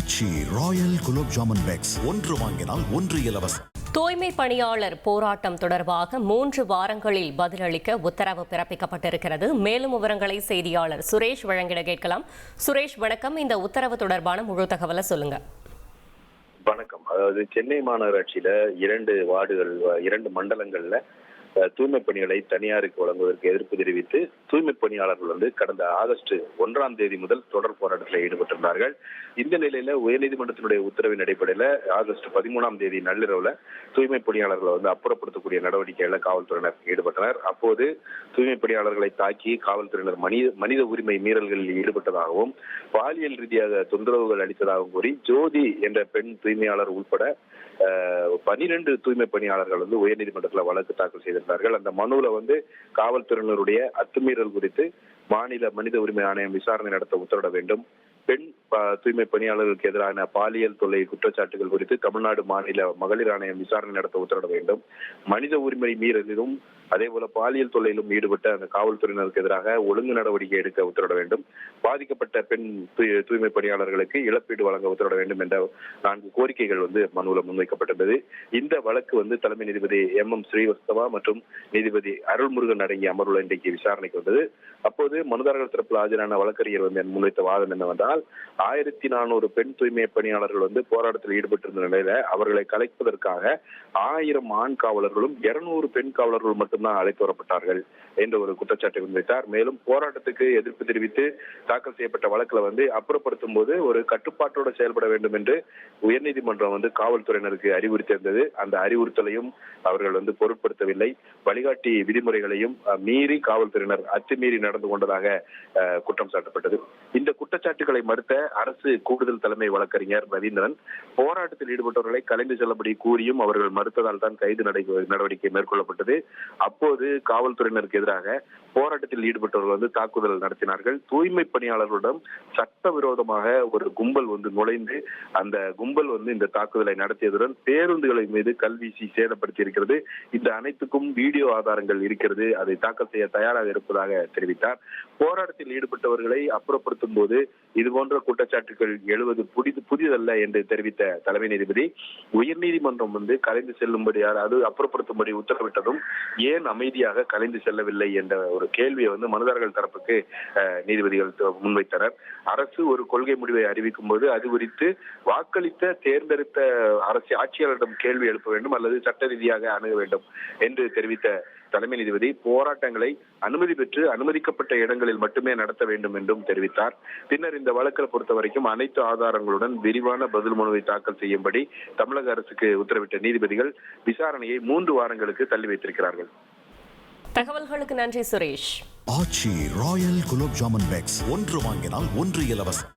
ஆச்சி Royal gulab jamun packs ஒன்று வாங்கினால் ஒன்று இலவசம். தூய்மை பணியாளர் போராட்டம் தொடர்பாக 3 வாரங்களில் பதிலளிக்க உத்தரவு பிறப்பிக்கப்பட்டிருக்கிறது. மேலும் விவரங்களை செய்தியாளர் சுரேஷ் வழங்கிட கேட்கலாம். சுரேஷ் வணக்கம். இந்த உத்தரவு தொடர்பான முழு தகவலை சொல்லுங்க. வணக்கம். அதாவது சென்னை மாநகராட்சியில 2 வார்டுகள் 2 மண்டலங்கள்ல தூய்மை பணிகளை தனியாருக்கு வழங்குவதற்கு எதிர்ப்பு தெரிவித்து தூய்மை பணியாளர்கள் கடந்த ஆகஸ்ட் 1ஆம் தேதி முதல் தொடர் போராட்டத்தில் ஈடுபட்டிருந்தார்கள். இந்த நிலையில உயர்நீதிமன்றத்தினுடைய உத்தரவின் அடிப்படையில ஆகஸ்ட் 13ஆம் தேதி நள்ளிரவுல தூய்மை பணியாளர்களை அப்புறப்படுத்தக்கூடிய நடவடிக்கைகள்ல காவல்துறையினர் ஈடுபட்டனர். அப்போது தூய்மை பணியாளர்களை தாக்கி காவல்துறையினர் மனித உரிமை மீறல்களில் ஈடுபட்டதாகவும் பாலியல் ரீதியாக தொந்தரவுகள் அளித்ததாகவும் கூறி ஜோதி என்ற பெண் தூய்மையாளர் உட்பட 12 தூய்மை பணியாளர்கள் உயர்நீதிமன்றத்தில் வழக்கு தாக்கல் செய்திருந்தார்கள். அந்த மனுவில் காவல்துறையினருடைய அத்துமீறல் குறித்து மாநில மனித உரிமை ஆணையம் விசாரணை நடத்த உத்தரவிட வேண்டும். பெண் தூய்மை பணியாளர்களுக்கு எதிரான பாலியல் தொல்லை குற்றச்சாட்டுகள் குறித்து தமிழ்நாடு மாநில மகளிர் ஆணையம் விசாரணை நடத்த உத்தரவிட வேண்டும். மனித உரிமை மீறலிலும் அதே போல பாலியல் தொல்லையிலும் ஈடுபட்ட அந்த காவல்துறையினருக்கு எதிராக ஒழுங்கு நடவடிக்கை எடுக்க உத்தரவிட வேண்டும். பாதிக்கப்பட்ட பெண் தூய்மை பணியாளர்களுக்கு இழப்பீடு வழங்க உத்தரவிட வேண்டும் என்ற 4 கோரிக்கைகள் மனுவில் முன்வைக்கப்பட்டிருந்தது. இந்த வழக்கு தலைமை நீதிபதி MM ஸ்ரீவஸ்தவா மற்றும் நீதிபதி அருள்முருகன் அடங்கிய அமர்வுல இன்றைக்கு விசாரணைக்கு வந்தது. அப்போது மனுதாரர்கள் தரப்பில் ஆஜரான வழக்கறிஞர் முன்வைத்த வாதம் என்னவென்றால் 1400 பெண் தூய்மை பணியாளர்கள் போராட்டத்தில் ஈடுபட்டிருந்த நிலையில அவர்களை கலைப்பதற்காக 1000 ஆண் காவலர்களும் 200 பெண் காவலர்கள் மட்டும்தான் அழைத்து வரப்பட்டார்கள் என்ற ஒரு குற்றச்சாட்டை முன்வைத்தார். மேலும் போராட்டத்துக்கு எதிர்ப்பு தெரிவித்து தாக்கல் செய்யப்பட்ட வழக்குல அப்புறப்படுத்தும் போது ஒரு கட்டுப்பாட்டோடு செயல்பட வேண்டும் என்று உயர்நீதிமன்றம் காவல்துறையினருக்கு அறிவுறுத்தியிருந்தது. அந்த அறிவுறுத்தலையும் அவர்கள் பொருட்படுத்தவில்லை. வழிகாட்டி விதிமுறைகளையும் மீறி காவல்துறையினர் அத்துமீறி நடந்து கொண்டதாக குற்றம் சாட்டப்பட்டது. இந்த குற்றச்சாட்டுகளை மறுத்த அரசு கூடுதல் தலைமை வழக்கறிஞர் ரவீந்திரன் போராட்டத்தில் ஈடுபட்டவர்களை கலைந்து செல்லபடி கூறியும் அவர்கள் மறுத்ததால் தான் கைது நடவடிக்கை மேற்கொள்ளப்பட்டது. அப்போது காவல்துறையினருக்கு எதிராக போராட்டத்தில் ஈடுபட்டவர்கள் தாக்குதல் நடத்தினார்கள். தூய்மை பணியாளர்களிடம் சட்டவிரோதமாக ஒரு கும்பல் நுழைந்து அந்த கும்பல் இந்த தாக்குதலை நடத்தியதுடன் பேருந்துகளை மீது கல்வீசி சேதப்படுத்தி இருக்கிறது. இந்த அனைத்துக்கும் வீடியோ ஆதாரங்கள் இருக்கிறது. அதை தாக்கல் செய்ய தயாராக இருப்பதாக தெரிவித்தார். போராட்டத்தில் ஈடுபட்டவர்களை அப்புறப்படுத்தும் போது இதுபோன்ற குற்றச்சாட்டுகள் எழுவது புதிதல்ல என்று தெரிவித்த தலைமை நீதிபதி உயர்நீதிமன்றம் கலைந்து செல்லும்படி அது அப்புறப்படுத்தும்படி உத்தரவிட்டதும் ஏன் அமைதியாக கலைந்து செல்லவில்லை என்ற ஒரு கேள்வியை மனுதாரர்கள் தரப்புக்கு நீதிபதிகள் முன்வைத்தனர். அரசு ஒரு கொள்கை முடிவை அறிவிக்கும் போது அது குறித்து வாக்களித்த தேர்ந்தெடுத்த அரசு ஆட்சியாளரிடம் கேள்வி எழுப்ப வேண்டும் அல்லது சட்ட ரீதியாக அணுக வேண்டும் என்று தெரிவித்த தலைமை நீதிபதி போராட்டங்களை அனுமதி பெற்று அனுமதிக்கப்பட்ட இடங்களில் மட்டுமே நடத்த வேண்டும் என்றும் தெரிவித்தார். பின்னர் இந்த வழக்கை பொறுத்த வரைக்கும் அனைத்து ஆதாரங்களுடன் விரிவான பதில் மனுவை தாக்கல் செய்யும்படி தமிழக அரசுக்கு உத்தரவிட்ட நீதிபதிகள் விசாரணையை 3 வாரங்களுக்கு தள்ளி வைத்திருக்கிறார்கள். தகவல்களுக்கு நன்றி சுரேஷ். ஆச்சி ராயல் குலோப் ஜாமுன் பேக்ஸ் ஒன்று வாங்கினால் ஒன்று இலவசம்.